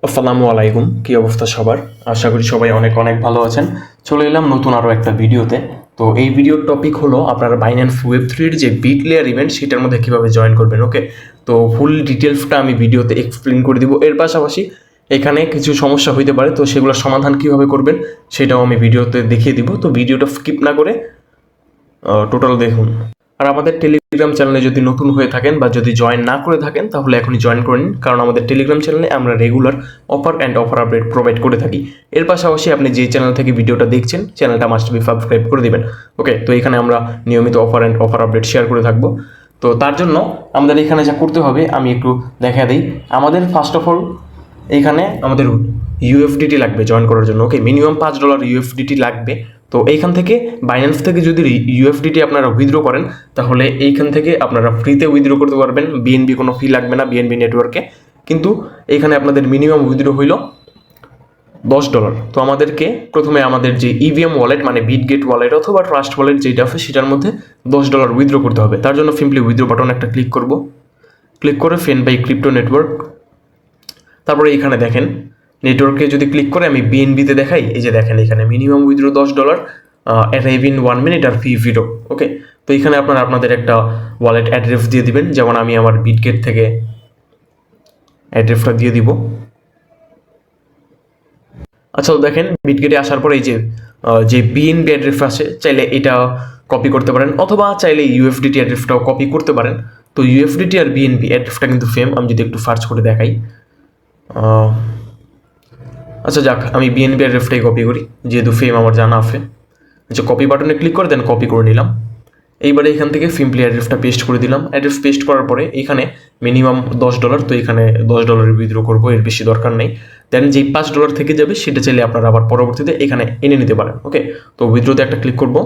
আসসালামু আলাইকুম, কী অবস্থা সবার? আশা করি সবাই অনেক অনেক ভালো আছেন। চলে এলাম নতুন আরও একটা ভিডিওতে। তো এই ভিডিওর টপিক হলো আপনারা বাইন্যান্স ওয়েব3-র যে বিট লেয়ার ইভেন্ট সেটার মধ্যে কীভাবে জয়েন করবেন। ওকে, তো ফুল ডিটেলসটা আমি ভিডিওতে এক্সপ্লেন করে দিব। এর পাশাপাশি এখানে কিছু সমস্যা হইতে পারে, তো সেগুলোর সমাধান কীভাবে করবেন সেটাও আমি ভিডিওতে দেখিয়ে দিব। তো ভিডিওটা স্কিপ না করে টোটাল দেখুন। আর আমাদের টেলিগ্রাম চ্যানেলে যদি নতুন হয়ে থাকেন বা যদি জয়েন না করে থাকেন তাহলে এখনই জয়েন করে নিন, কারণ আমাদের টেলিগ্রাম চ্যানেলে আমরা রেগুলার অফার আপডেট প্রোভাইড করে থাকি। এর পাশাপাশি আপনি যে চ্যানেল থেকে ভিডিওটা দেখছেন চ্যানেলটা মাস্ট বি সাবস্ক্রাইব করে দিবেন। ওকে, তো এখানে আমরা নিয়মিত অফার আপডেট শেয়ার করে থাকবো। তো তার জন্য আমাদের এখানে যা করতে হবে আমি একটু দেখা দিই। আমাদের ফার্স্ট অফ অল এইখানে আমাদের ইউএফডিটি লাগবে জয়েন করার জন্য। ওকে, মিনিমাম $5 ইউএফডিটি লাগবে। তো এইখান থেকে বাইন্যান্স থেকে যদি ইউএফডিটি আপনারা উইথড্র করেন তাহলে এইখান থেকে আপনারা ফ্রিতে উইথড্র করতে পারবেন। বিএনবি কোনো ফি লাগবে না বিএনবি নেটওয়ার্কে। কিন্তু এইখানে আপনাদের মিনিমাম উইথড্র হইল $10। তো আমাদেরকে প্রথমে আমাদের যে ইভিএম ওয়ালেট মানে বিটগেট ওয়ালেট অথবা ট্রাস্ট ওয়ালেট যেটা আছে সেটার মধ্যে $10 উইথড্র করতে হবে। তার জন্য সিম্পলি উইথড্র বাটন একটা ক্লিক করব। ক্লিক করে ফেন বাই ক্রিপ্টো নেটওয়ার্ক। তারপরে এখানে দেখেন নেটওয়ার্কে যদি ক্লিক করে আমি বিএনবিতে দেখাই, এই যে দেখেন এখানে minimum withdraw $10, arrive in 1 minute আর ফি 0। ওকে, তো এখানে আপনারা আপনাদের একটা ওয়ালেট অ্যাড্রেস দিয়ে দিবেন। যেমন আমি আমার বিটগেট থেকে অ্যাড্রেসটা দিয়ে দিব। আচ্ছা, তো দেখেন বিটগেটে আসার পরে এই যে বিএনবি অ্যাড্রেস আছে চাইলে এটা কপি করতে পারেন অথবা চাইলে ইউএফডিটি অ্যাড্রেসটাও কপি করতে পারেন। তো ইউএফডিটি আর বিএনবি অ্যাড্রেসটা কিন্তু সেম। আমি যদি একটু সার্চ করে দেখাই, আচ্ছা যাক, আমি বিএনবি অ্যাড্রেসটাই কপি করি যেহেতু ফেম আমার জানা আছে। আচ্ছা, কপি বাটনে ক্লিক করে দেন কপি করে নিলাম। এইবারে এখান থেকে সিম্পলি অ্যাড্রেসটা পেস্ট করে দিলাম। অ্যাড্রেস পেস্ট করার পরে এখানে মিনিমাম $10, তো এখানে $10 উইথড্র করবো, এর বেশি দরকার নেই। দেন যেই $5 থেকে যাবে সেটা চাইলে আপনারা আবার পরবর্তীতে এখানে এনে নিতে পারেন। ওকে, তো উইথড্রোতে একটা ক্লিক করব।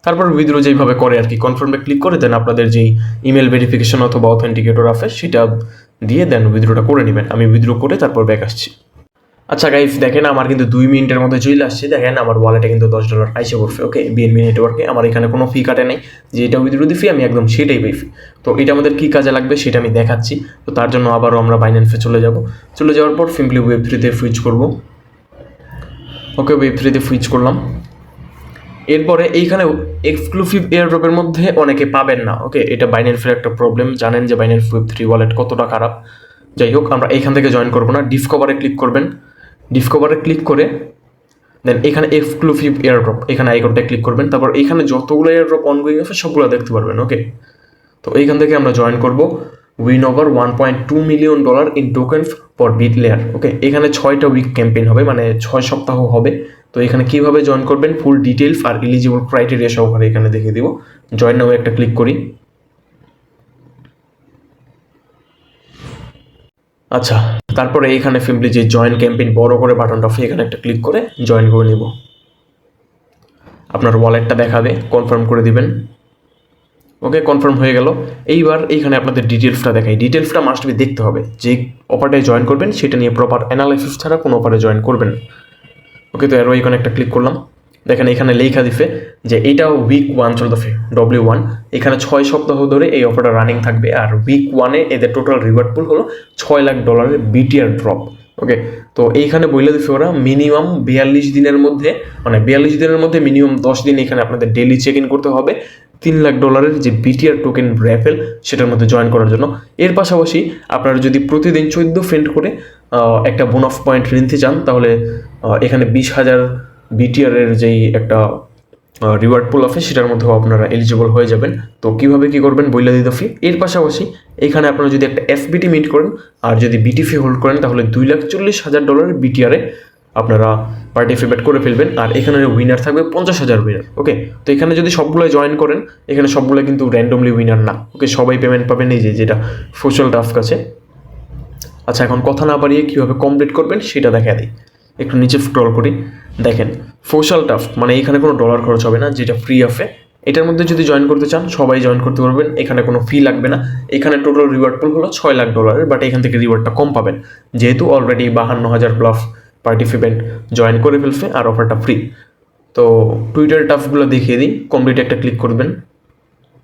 তারপর উইথড্রো যেইভাবে করে আর কি কনফার্মে ক্লিক করে দেন আপনাদের যেই ইমেল ভেরিফিকেশন অথবা অথেন্টিকেটর আছে সেটা দিয়ে দেন উইথড্রোটা করে নেবেন। আমি উইথড্রো করে তারপর ব্যাক আসছি। আচ্ছা গাইস, দেখেন আমার কিন্তু 2 মিনিটের মধ্যে চলে আসছে। দেখেন আমার ওয়ালেটে কিন্তু $10 আইসে পড়ছে। ওকে, বিএনবি নেটওয়ার্কে আমার এখানে কোনো ফি কাটে নেই, যে এটা উইথড্রো ফি আমি একদম সেটাই পাই ফি। তো এটা আমাদের কী কাজে লাগবে সেটা আমি দেখাচ্ছি। তো তার জন্য আবারও আমরা বাইন্যান্সে চলে যাওয়ার পর সিম্পলি ওয়েব3-তে সুইচ করব। ওকে, ওয়েব3-তে সুইচ করলাম। এরপরে এইখানে এক্সক্লুসিভ এয়ারড্রপের মধ্যে অনেকে পাবেন না। ওকে, এটা বাইন্যান্সের একটা প্রবলেম, জানেন যে বাইন্যান্স ওয়েব3 ওয়ালেট কতটা খারাপ। যাই হোক, আমরা এইখান থেকে জয়েন করবো না, ডিসকভারে ক্লিক করবেন। ডিসকভারে ক্লিক করে দেন এখানে এক্সক্লুসিভ এয়ারড্রপ এখানে আইকনটা ক্লিক করবেন। তারপর এখানে যতগুলো এয়ারড্রপ অনগোয়িং আছে সবগুলো দেখতে পারবেন। ওকে, তো এইখান থেকে আমরা জয়েন করব win over $1.2 million in tokens for Bitlayer. Okay, এখানে 6টা উইক ক্যাম্পেইন হবে, মানে 6 সপ্তাহ হবে। তো এখানে কীভাবে জয়েন করবেন full details are eligible criteria সহকারে এখানে দেখিয়ে দিব। জয়েন নাও একটা ক্লিক করি। আচ্ছা, তারপরে এইখানে সিম্পলি যে জয়েন ক্যাম্পেইন বড় করে বাটনটা এখানে একটা ক্লিক করে জয়েন করে নিব। আপনার ওয়ালেটটা দেখাবে, কনফার্ম করে দিবেন। ওকে, কনফার্ম হয়ে গেল। এইবার এইখানে আপনাদের ডিটেলসটা দেখাই। ডিটেলসটা মাস্ট বি দেখতে হবে, যে অফারটায় জয়েন করবেন সেটা নিয়ে প্রপার অ্যানালাইসিস ছাড়া কোনো অফারে জয়েন করবেন। ওকে, তো এর এখানে একটা ক্লিক করলাম। দেখেন এখানে লেখা দিছে যে এটাও উইক 1 চলতেছে, W1। এখানে 6 সপ্তাহ ধরে এই অফারটা রানিং থাকবে। আর উইক 1-এ এদের টোটাল রিওয়ার্ড পুল হলো $6 লাখ বিটিআর ড্রপ। ওকে, তো এইখানে বলে দিচ্ছে ওরা মিনিমাম 42 দিনের মধ্যে, মানে 42 দিনের মধ্যে মিনিমাম 10 দিন এখানে আপনাদের ডেলি চেক ইন করতে হবে $3 লাখ যে বিটিআর টোকেন র্যাফেল সেটার মধ্যে জয়েন করার জন্য। এর পাশাপাশি আপনারা যদি প্রতিদিন 14 ফেন্ট করে একটা বোনাস পয়েন্ট নিতে চান তাহলে এখানে 20,000 বিটিআরের যেই একটা রিওয়ার্ড পুল আছে সেটার মধ্যেও আপনারা এলিজিবল হয়ে যাবেন। তো কীভাবে কী করবেন বইলা দিতে ফি। এর পাশাপাশি এখানে আপনারা যদি একটা এফবিটি মিট করেন আর যদি বিটিফি হোল্ড করেন তাহলে $2,40,000 বিটিআরে আপনারা পার্টিসিপেট করে ফেলবেন। আর এখানে উইনার থাকবে 50,000 উইনার। ওকে, তো এখানে যদি সবগুলো জয়েন করেন, এখানে সবগুলো কিন্তু র্যান্ডমলি উইনার না। ওকে, সবাই পেমেন্ট পাবেন এই যেটা সোশ্যাল টাস্ক আছে। আচ্ছা, এখন কথা না বাড়িয়ে কীভাবে কমপ্লিট করবেন সেটা দেখা দিই। একটু নিচে স্ক্রল করি। দেখেন সোশ্যাল টাস্ক মানে এখানে কোনো ডলার খরচ হবে না, যেটা ফ্রি আছে। এটার মধ্যে যদি জয়েন করতে চান সবাই জয়েন করতে পারবেন, এখানে কোনো ফি লাগবে না। এখানে টোটাল রিওয়ার্ড পুল হলো $6 লাখ, বাট এখান থেকে রিওয়ার্ডটা কম পাবেন যেহেতু অলরেডি 52,000 প্লাস পার্টিসিপেন্ট জয়েন করে ফেলছে আর অফারটা ফ্রি। তো টুইটার টাস্কগুলো দেখিয়ে দিই। কমপ্লিট একটা ক্লিক করবেন,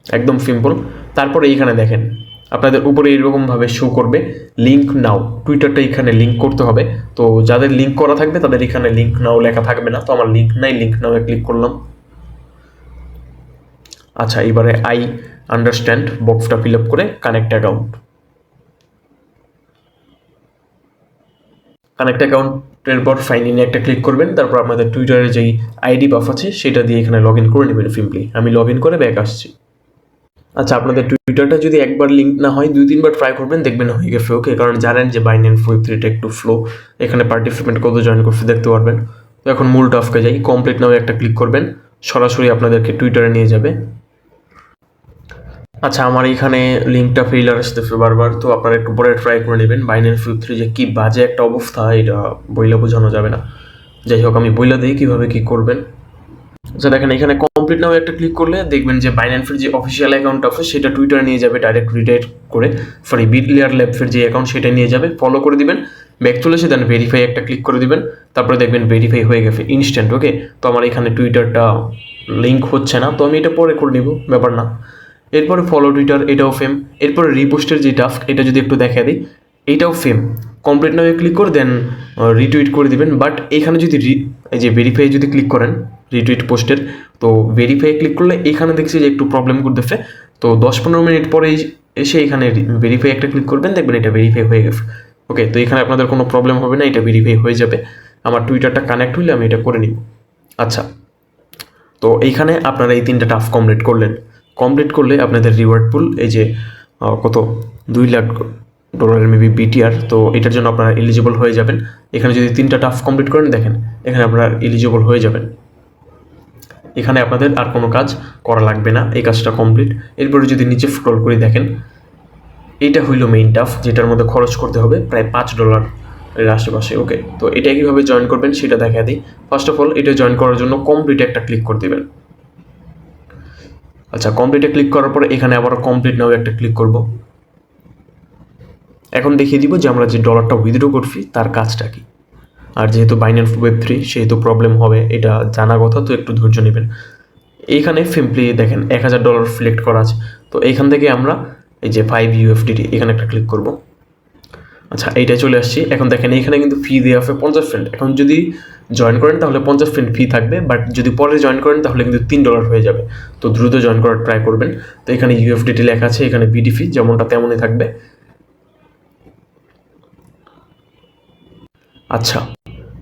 একদম সিম্পল। তারপরে এইখানে দেখেন আপনাদের উপরে এরকমভাবে শো করবে লিঙ্ক নাও, টুইটারটা এখানে লিঙ্ক করতে হবে। তো যাদের লিঙ্ক করা থাকবে তাদের এখানে লিঙ্ক নাও লেখা থাকবে না, তো আমার লিঙ্ক নাই, লিঙ্ক নাও ক্লিক করলাম। আচ্ছা, এবারে আই আন্ডারস্ট্যান্ড বক্সটা ফিল আপ করে কানেক্ট অ্যাকাউন্ট এর পর সাইন ইনে একটা ক্লিক করবেন। তারপর আপনাদের টুইটারে যেই আইডি বাফ আছে সেটা দিয়ে এখানে লগ ইন করে নেবেন সিম্পলি। আমি লগ ইন করে ব্যাক আসছি। আচ্ছা, আপনাদের টুইটারটা যদি একবার লিঙ্ক না হয় 2-3 বার ট্রাই করবেন, দেখবেন হয়ে গেছে। ওকে, কারণ জানেন যে বাইন্যান্স ওয়েব3টা একটু স্লো, এখানে পার্টিসিপেন্ট কত জয়েন করছে দেখতে পারবেন। তো এখন মূল টাস্কে যাই, কমপ্লিট নাও একটা ক্লিক করবেন, সরাসরি আপনাদেরকে টুইটারে নিয়ে যাবে। আচ্ছা, আমার এখানে লিঙ্কটা ফেইলার আসতেছে বারবার, তো আপনারা একটু পরে ট্রাই করে নেবেন। বাইন্যান্স ওয়েব3 যে কী বাজে একটা অবস্থা, এটা বইলা বোঝানো যাবে না। যাই হোক, আমি বইলা দিই কীভাবে কী করবেন। আচ্ছা দেখেন, এখানে কমপ্লিট নাও একটা ক্লিক করলে দেখবেন যে বাইন্যান্সের যে অফিসিয়াল অ্যাকাউন্ট আছে সেটা টুইটারে নিয়ে যাবে, ডাইরেক্ট রিডাইরেক্ট করে, সরি বিটলেয়ার ল্যাবসের যে অ্যাকাউন্ট সেটা নিয়ে যাবে। ফলো করে দিবেন, ব্যাক চলে এসে দেন ভেরিফাই একটা ক্লিক করে দিবেন, তারপরে দেখবেন ভেরিফাই হয়ে গেছে ইনস্ট্যান্ট। ওকে, তো আমার এখানে টুইটারটা লিঙ্ক হচ্ছে না, তো আমি এটা পরে করে নিব, ব্যাপার না। এরপরে ফলো টুইটার, এটাও ফেম। এরপরে রিপোস্টের যে টাস্ক, এটা যদি একটু দেখা দিই, এইটাও ফেম। কমপ্লিট নাও ক্লিক করে দেন রিটুইট করে দিবেন। বাট এখানে যদি এই যে ভেরিফাই যদি ক্লিক করেন রিটুইট পোস্টের, তো ভেরিফাই ক্লিক করলে এখানে দেখছি যে একটু প্রবলেম করতেছে। তো 10-15 মিনিট পরে এসে এখানে ভেরিফাই একটা ক্লিক করবেন, দেখবেন এটা ভেরিফাই হয়ে গেছে। ওকে, তো এখানে আপনাদের কোনো প্রবলেম হবে না, এটা ভেরিফাই হয়ে যাবে। আমার টুইটারটা কানেক্ট হইলে আমি এটা করে নিব। আচ্ছা, তো এইখানে আপনারা এই 3টা টাস্ক কমপ্লিট করলেন। কমপ্লিট করলে আপনাদের রিওয়ার্ড পুল এই যে কত $2 লাখ মেবি বিটিআর, তো এটার জন্য আপনারা এলিজিবল হয়ে যাবেন। এখানে যদি 3টা টাস্ক কমপ্লিট করেন, দেখেন এখানে আপনারা এলিজিবল হয়ে যাবেন। এখানে আপনাদের আর কোনো কাজ করা লাগবে না, এই কাজটা কমপ্লিট। এরপরে যদি নিচে স্ক্রল করে দেখেন, এইটা হইল মেইন টাস্ক, যেটার মধ্যে খরচ করতে হবে প্রায় $5 এর আশেপাশে। ওকে, তো এটা কীভাবে জয়েন করবেন সেটা দেখা দিই। ফার্স্ট অফ অল, এটা জয়েন করার জন্য কমপ্লিট একটা ক্লিক করে দেবেন। আচ্ছা, কমপ্লিটে ক্লিক করার পরে এখানে আবার কমপ্লিট নাও একটা ক্লিক করব। এখন দেখিয়ে দিব যে আমরা যে ডলারটা উইথড্র করছি তার কাজটা কি। আর যেহেতু বাইন্যান্স ওয়েব3 সেহেতু প্রবলেম হবে, এটা জানা কথা, তো একটু ধৈর্য নেবেন। এইখানে সিম্পলি দেখেন $1000 সিলেক্ট করা আছে, তো এইখান থেকে আমরা এই যে 5 USDT এখানে একটা ক্লিক করব। আচ্ছা, এইটা চলে আসছি। এখন দেখেন এইখানে কিন্তু ফি দেওয়া আছে 50 সেন্ট। এখন যদি জয়েন করেন তাহলে 50 সেন্ট ফি থাকবে, বাট যদি পরে জয়েন করেন তাহলে কিন্তু $3 হয়ে যাবে। তো দ্রুত জয়েন করার ট্রাই করবেন। তো এখানে USDT লেখা আছে, এখানে বিডিফি যেমনটা তেমনই থাকবে। আচ্ছা,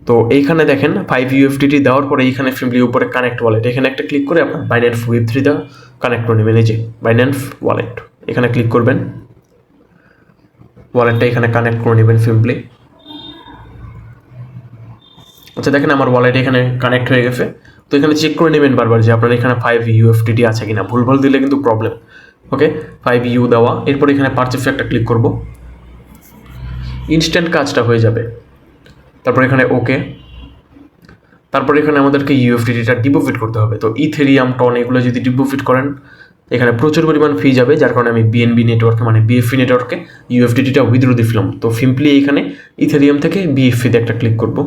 তো এইখানে দেখেন 5 USDT দেওয়ার পরে এইখানে সিম্পলি উপরে কানেক্ট ওয়ালেট, এখানে একটা ক্লিক করে আপনার বাইন্যান্স ওয়েব3টা কানেক্ট করে নেবেন। এই যে বাইন্যান্স ওয়ালেট, এখানে ক্লিক করবেন, ওয়ালেটটা এখানে কানেক্ট করে নেবেন সিম্পলি। আচ্ছা দেখেন, আমার ওয়ালেট এখানে কানেক্ট হয়ে গেছে। তো এখানে চেক করে নেবেন বারবার যে আপনার এখানে 5 USDT আছে কিনা, ভুলভাল দিলে কিন্তু প্রবলেম। ওকে, 5 ইউ দেওয়া, এরপর এখানে পারচেসে একটা ক্লিক করব, ইনস্ট্যান্ট কাজটা হয়ে যাবে। তারপর এখানে ওকে, তারপর এখানে আমাদেরকে USDTটা ডিপোজিট করতে হবে। তো ইথেরিয়াম, টন এগুলো যদি ডিপোজিট করেন এখানে প্রচুর পরিমাণ ফি যাবে, যার কারণে আমি BNB নেটওয়ার্কে মানে BFC নেটওয়ার্কে USDTটা উইথড্র দিলাম। তো সিম্পলি এখানে ইথেরিয়াম থেকে BFCতে একটা ক্লিক করব,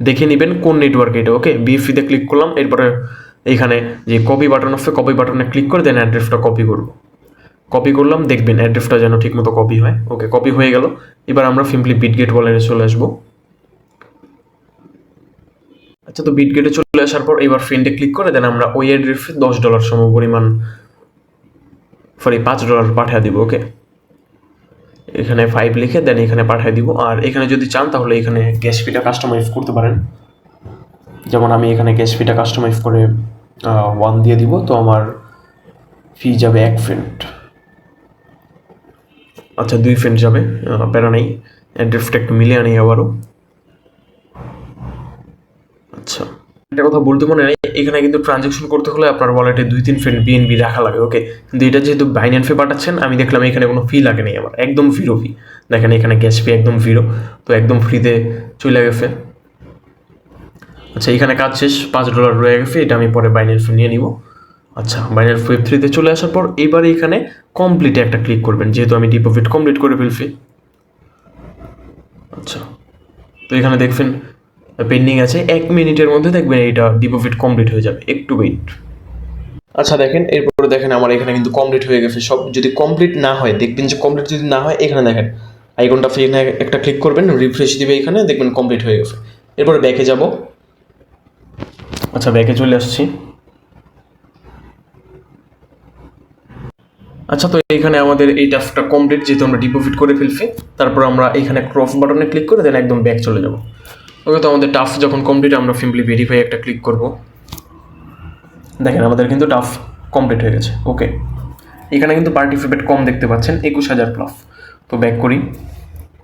দেখে নেবেন কোন নেটওয়ার্কে এটা। ওকে, BFCতে ক্লিক করলাম, এরপরে এইখানে যে কপি বাটন আছে কপি বাটনে ক্লিক করে দেন অ্যাড্রেসটা কপি করব। কপি করলাম, দেখবেন অ্যাড্রেসটা যেন ঠিকমতো কপি হয়। ওকে, কপি হয়ে গেল। এবার আমরা সিম্পলি বিটগেট ওয়ালেটে চলে আসবো। আচ্ছা, তো বিটগেটে চলে আসার পর এবার ফ্রেন্ডে ক্লিক করে দেন আমরা ওই অ্যাড্রেসে $10 সমপরিমাণ, সরি $5 পাঠিয়ে দিব। ওকে, এখানে 5 লিখে দেন এখানে পাঠিয়ে দিব। আর এখানে যদি চান তাহলে এখানে গ্যাস ফিটা কাস্টমাইজ করতে পারেন, যেমন আমি এখানে গ্যাস ফিটা কাস্টমাইজ করে 1 দিয়ে দিব। তো আমার ফি যাবে 1 সেন্ট। আচ্ছা, 2 সেন্ট যাবে, প্যারা নেই। অ্যাড্রেসটা একটু মিলিয়ে আনি আবারও। আচ্ছা, একটা কথা বলতে মনে নেই, এখানে কিন্তু ট্রানজ্যাকশন করতে হলে আপনার ওয়ালেটে 2-3 সেন্ট BNB রাখা লাগে। ওকে, কিন্তু এটা যেহেতু বাইন্যান্সে পাঠাচ্ছেন, আমি দেখলাম এখানে কোনো ফি লাগে নেই, আমার একদম জিরো ফি। দেখেন এখানে গ্যাস ফি একদম জিরো, তো একদম ফ্রিতে চলে গেছে। আচ্ছা, এখানে কাজ শেষ, $5 রয়ে গেছে, এটা আমি পরে বাইন্যান্সে নিয়ে নিব। আচ্ছা, বাইন্যান্স ওয়েব3তে চলে আসার পর এবারে এখানে কমপ্লিটে একটা ক্লিক করবেন, যেহেতু আমি ডিপোজিট কমপ্লিট করে ফেলছি। আচ্ছা, তো এখানে দেখবেন পেন্ডিং আছে, 1 মিনিটের মধ্যে দেখবেন এটা ডিপোজিট কমপ্লিট হয়ে যাবে, একটু ওয়েট। আচ্ছা দেখেন, এরপরে দেখেন আমার এখানে কিন্তু কমপ্লিট হয়ে গেছে সব। যদি কমপ্লিট না হয়, দেখবেন যে কমপ্লিট যদি না হয়, এখানে দেখেন আইকনটা এখানে একটা ক্লিক করবেন, রিফ্রেশ দিবে, এখানে দেখবেন কমপ্লিট হয়ে গেছে। এরপরে ব্যাকে যাব। আচ্ছা ব্যাকে চলে আসছি। আচ্ছা, তো এখানে আমাদের এই টাস্কটা কমপ্লিট, যেহেতু আমরা ডিপোজিট করে ফেলছি। তারপর আমরা এখানে ক্রস বাটনে ক্লিক করে দেন একদম ব্যাক চলে যাব। ওকে, তো আমাদের টাস্ক যখন কমপ্লিট, আমরা সিম্পলি ভেরিফাই একটা ক্লিক করব। দেখেন আমাদের কিন্তু টাস্ক কমপ্লিট হয়ে গেছে। ওকে, এখানে কিন্তু পার্টিসিপেট কম দেখতে পাচ্ছেন, 21,000+। তো ব্যাক করি।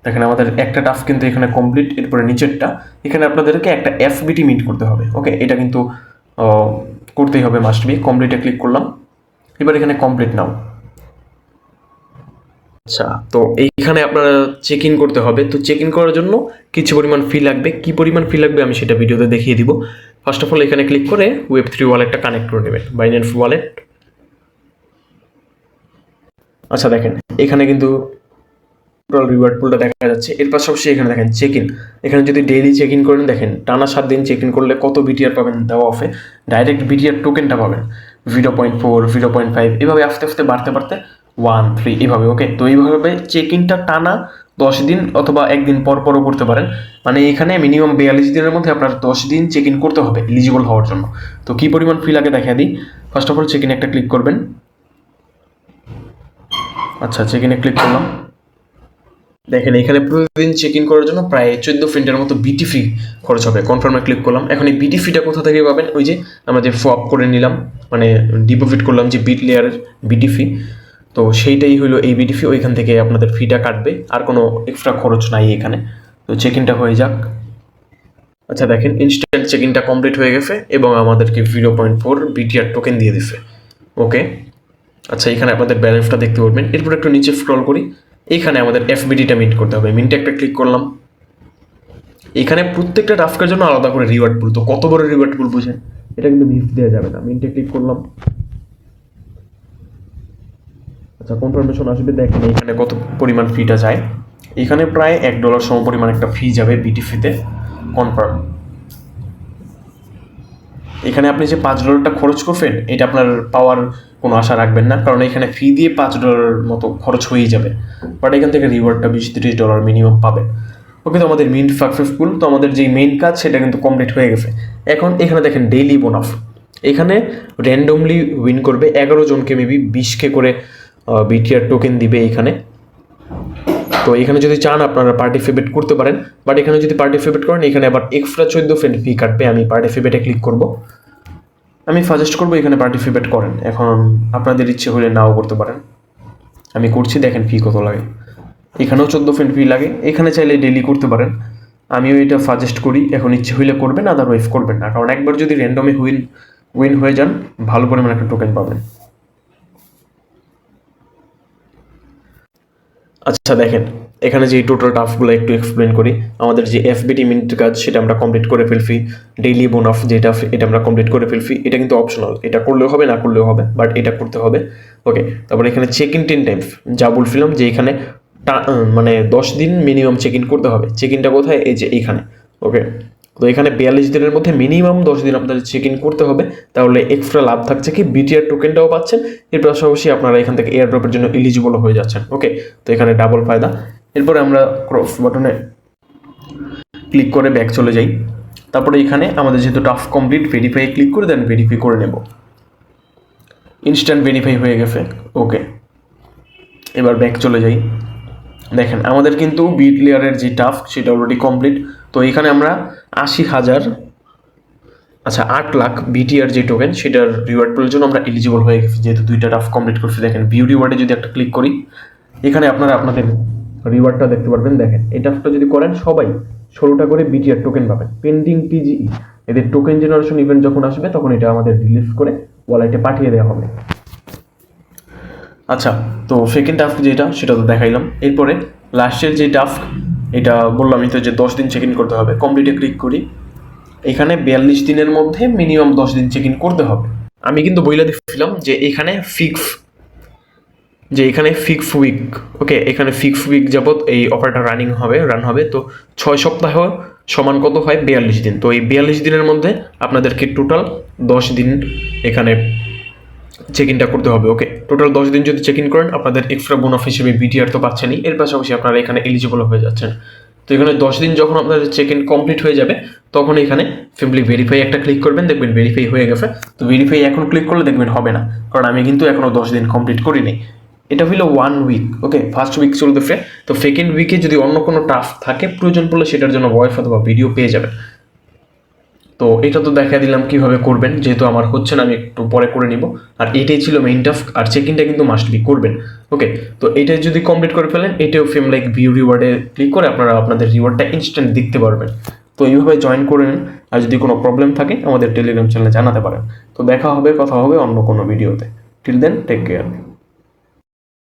দেখেন আমাদের একটা টাস্ক কিন্তু এখানে কমপ্লিট। এরপরে নিচেরটা, এখানে আপনাদেরকে একটা এফবিটি মিট করতে হবে। ওকে, এটা কিন্তু করতেই হবে, মাস্ট বি। কমপ্লিটে ক্লিক করলাম। এবার এখানে কমপ্লিট নাও। আচ্ছা, তো এইখানে আপনারা চেক ইন করতে হবে। তো চেক ইন করার জন্য কিছু পরিমাণ ফি লাগবে। কি পরিমাণ ফি লাগবে আমি সেটা ভিডিওতে দেখিয়ে দিব। ফার্স্ট অফ অল এখানে ক্লিক করে Web3 ওয়ালেটটা কানেক্ট করে নেবেন, বাইন্যান্স ওয়ালেট। আচ্ছা দেখেন, এখানে কিন্তু টোটাল রিওয়ার্ড পুলটা দেখা যাচ্ছে। এর পাশাপাশি এখানে দেখেন চেক ইন। এখানে যদি ডেইলি চেক ইন করেন, দেখেন টানা 7 দিন চেক ইন করলে কত বিটিআর পাবেন দেওয়া অফে। ডাইরেক্ট বিটিআর টোকেনটা পাবেন 0.4, 0.5, এভাবে আস্তে আস্তে বাড়তে বাড়তে 1, 3 এভাবে। ওকে, তো এইভাবে চেক ইনটা টানা 10 দিন অথবা একদিন পর পরও করতে পারেন। মানে এখানে মিনিমাম 42 দিনের মধ্যে আপনার 10 দিন চেক ইন করতে হবে এলিজিবল হওয়ার জন্য। তো কী পরিমাণ ফি লাগে দেখা দিই। First of all check in একটা ক্লিক করবেন। আচ্ছা, চেক ইনে ক্লিক করলাম। দেখেন এখানে প্রতিদিন চেক ইন করার জন্য প্রায় 14 সেন্টের মতো বিটি ফি খরচ হবে। কনফার্মে ক্লিক করলাম। এখন এই বিটি ফিটা কোথা থেকে পাবেন? ওই যে আমরা যে সোয়াপ করে নিলাম, মানে ডিপোজিট করলাম যে বিট লেয়ারের বিটি ফি, তো সেইটাই হলো এই বিটি ফি। ওইখান থেকে আপনাদের ফিটা কাটবে, আর কোনো এক্সট্রা খরচ নাই এখানে। তো চেক ইনটা হয়ে যাক। আচ্ছা দেখেন, ইনস্ট্যান্ট চেক ইনটা কমপ্লিট হয়ে গেছে এবং আমাদেরকে 0.4 বিটিআর টোকেন দিয়ে দিছে। ওকে, আচ্ছা এখানে আপনাদের ব্যালেন্সটা দেখতে পারবেন। এরপর একটু নিচে স্ক্রল করি। এখানে আমাদের এফবিডিটা মিন্ট করতে হবে। মিন্টে একটা ক্লিক করলাম। এখানে প্রত্যেকটা টাস্কের জন্য আলাদা করে রিওয়ার্ড পুল। তো কত বড় রিওয়ার্ড পুল বুঝেন, এটা কিন্তু মিস দেওয়া যাবে না। মিন্টে ক্লিক করলাম। আচ্ছা, কনফার্মেশন আসবে। দেখেন এখানে কত পরিমাণ ফিটা যায়। এখানে প্রায় $1 সম পরিমাণ একটা ফি যাবে বিটি ফিতে। কনফার্ম। এখানে আপনি যে $5টা খরচ করবেন, এটা আপনার পাওয়ার কোনো আশা রাখবেন না, কারণ এখানে ফি দিয়ে $5 মতো খরচ হয়েই যাবে। বাট এখান থেকে রিওয়ার্ডটা $20-30 মিনিমাম পাবেন। ওকে, তো আমাদের মিন্ট সাকসেসফুল। তো আমাদের যে মেইন কাজ সেটা কিন্তু কমপ্লিট হয়ে গেছে। এখন এখানে দেখেন ডেইলি বোনাস। এখানে র্যান্ডমলি উইন করবে 11 জনকে, মেবি 20K করে বিটিআর টোকেন দিবে এখানে। তো এখানে যদি চান আপনারা পার্টিসিপেট করতে পারেন। বাট এখানে যদি পার্টিসিপেট করেন, এখানে আবার এক্সট্রা 14 সেন্ট ফি কাটবে। আমি পার্টিসিপেটে ক্লিক করব। আমি সাজেস্ট করবো এখানে পার্টিসিপেট করেন। এখন আপনাদের ইচ্ছে হলে নাও করতে পারেন। আমি করছি, দেখেন ফি কত লাগে। এখানেও 14 সেন্ট ফি লাগে। এখানে চাইলে ডেইলি করতে পারেন। আমিও এটা সাজেস্ট করি। এখন ইচ্ছে হইলে করবেন, আদারওয়াইজ করবেন না, কারণ একবার যদি র্যান্ডমে উইন হয়ে যান, ভালো পরিমাণ একটা টোকেন পাবেন। আচ্ছা দেখেন, এখানে যে টোটাল টাস্কগুলো একটু এক্সপ্লেন করি। আমাদের যে এফবিটি মিনিট কাজ, সেটা আমরা কমপ্লিট করে ফেলছি। ডেইলি বোনাস যেটা, এটা আমরা কমপ্লিট করে ফেলছি। এটা কিন্তু অপশনাল, এটা করলেও হবে না করলেও হবে, বাট এটা করতে হবে। ওকে, তারপরে এখানে চেক ইন 10 টাইমস, যা বলছিলাম যে এখানে মানে 10 দিন মিনিমাম চেক ইন করতে হবে। চেক ইনটা কোথায়? এই যে এইখানে। ওকে, তো এখানে 42 দিনের মধ্যে মিনিমাম 10 দিন আপনাদের চেক ইন করতে হবে। তাহলে এক্সট্রা লাভ থাকছে কি, বিটিআর টোকেনটাও পাচ্ছেন, এর পাশাপাশি আপনারা এখান থেকে এয়ার ড্রপের জন্য এলিজিবল হয়ে যাচ্ছেন। ওকে, তো এখানে ডাবল ফায়দা। এরপরে আমরা ক্রস বাটনে ক্লিক করে ব্যাক চলে যাই। তারপরে এখানে আমাদের যেহেতু টাস্ক কমপ্লিট, ভেরিফাই ক্লিক করে দেন, ভেরিফাই করে নেব। ইনস্ট্যান্ট ভেরিফাই হয়ে গেছে। ওকে, এবার ব্যাক চলে যাই। দেখেন আমাদের কিন্তু বিট লেয়ারের যে টাস্ক, সেটা অলরেডি কমপ্লিট। তো এখানে আমরা 80,000, আচ্ছা 8 লাখ বিটিআর যে টোকেন, সেটার রিওয়ার্ড পেলে জন্য আমরা এলিজিবল হয়ে গেছি, যেহেতু 2টা টাস্ক কমপ্লিট করছি। দেখেন ভিউ রিওয়ার্ডে যদি একটা ক্লিক করি, এখানে আপনারা আপনাদের রিওয়ার্ডটা দেখতে পারবেন। দেখেন এই টাস্কটা যদি করেন, সবাই 16টা করে বিটিআর টোকেন পাবেন। পেন্ডিং টিজিই, এদের টোকেন জেনারেশন ইভেন্ট যখন আসবে, তখন এটা আমাদের রিলিজ করে ওয়ালেটে পাঠিয়ে দেওয়া হবে। আচ্ছা, তো সেকেন্ড টাস্ক যেটা, সেটা তো দেখাইলাম। এরপরে লাস্টের যে টাস্ক, এটা বললামই তো যে 10 দিন চেক ইন করতে হবে। কমপ্লিটে ক্লিক করি। এখানে 42 দিনের মধ্যে মিনিমাম 10 দিন চেক ইন করতে হবে। আমি কিন্তু বইলা দিচ্ছিলাম যে এখানে ফিক্স উইক। ওকে, এখানে ফিক্স উইক যাবত এই অফারটা রান হবে। তো 6 সপ্তাহ সমান কত হয়? 42 দিন। তো এই 42 দিনের মধ্যে আপনাদেরকে টোটাল 10 দিন এখানে চেক ইনটা করতে হবে। ওকে, টোটাল 10 দিন যদি চেক ইন করেন আপনাদের এক্সট্রা বোনাস হিসেবে বিটিআর তো পাচ্ছেনই, এর পাশাপাশি আপনারা এখানে এলিজিবল হয়ে যাচ্ছেন। তো এখানে 10 দিন যখন আপনাদের চেক ইন কমপ্লিট হয়ে যাবে তখন এখানে সিম্পলি ভেরিফাই একটা ক্লিক করবেন, দেখবেন ভেরিফাই হয়ে গেছে। তো ভেরিফাই এখন ক্লিক করলে দেখবেন হবে না, কারণ আমি কিন্তু এখনও 10 দিন কমপ্লিট করিনি। এটা হলো 1 উইক। ওকে, ফার্স্ট উইক চলতেছে। তো সেকেন্ড উইকে যদি অন্য কোনো টাস্ক থাকে প্রয়োজন পড়লে সেটার জন্য ভয়েস অথবা ভিডিও পেয়ে যাবেন। তো এটা তো দেখা দিলাম কিভাবে করবেন, যেহেতু আমার হচ্ছে না আমি একটু পরে করে নিব। আর এটাই ছিল মেইন টাস্ক, আর চেক ইনটা কিন্তু মাস্ট বি করবেন। ওকে, তো এটা যদি কমপ্লিট করে ফেলেন এটাও ফেম লাইক ভিউ রিওয়ার্ডে ক্লিক করে আপনারা আপনাদের রিওয়ার্ডটা ইনস্ট্যান্ট দেখতে পারবেন। তো এইভাবে জয়েন করে নেন, আর যদি কোনো প্রবলেম থাকে আমাদের টেলিগ্রাম চ্যানেলে জানাতে পারেন। তো দেখা হবে, কথা হবে অন্য কোনো ভিডিওতে। Till then take care.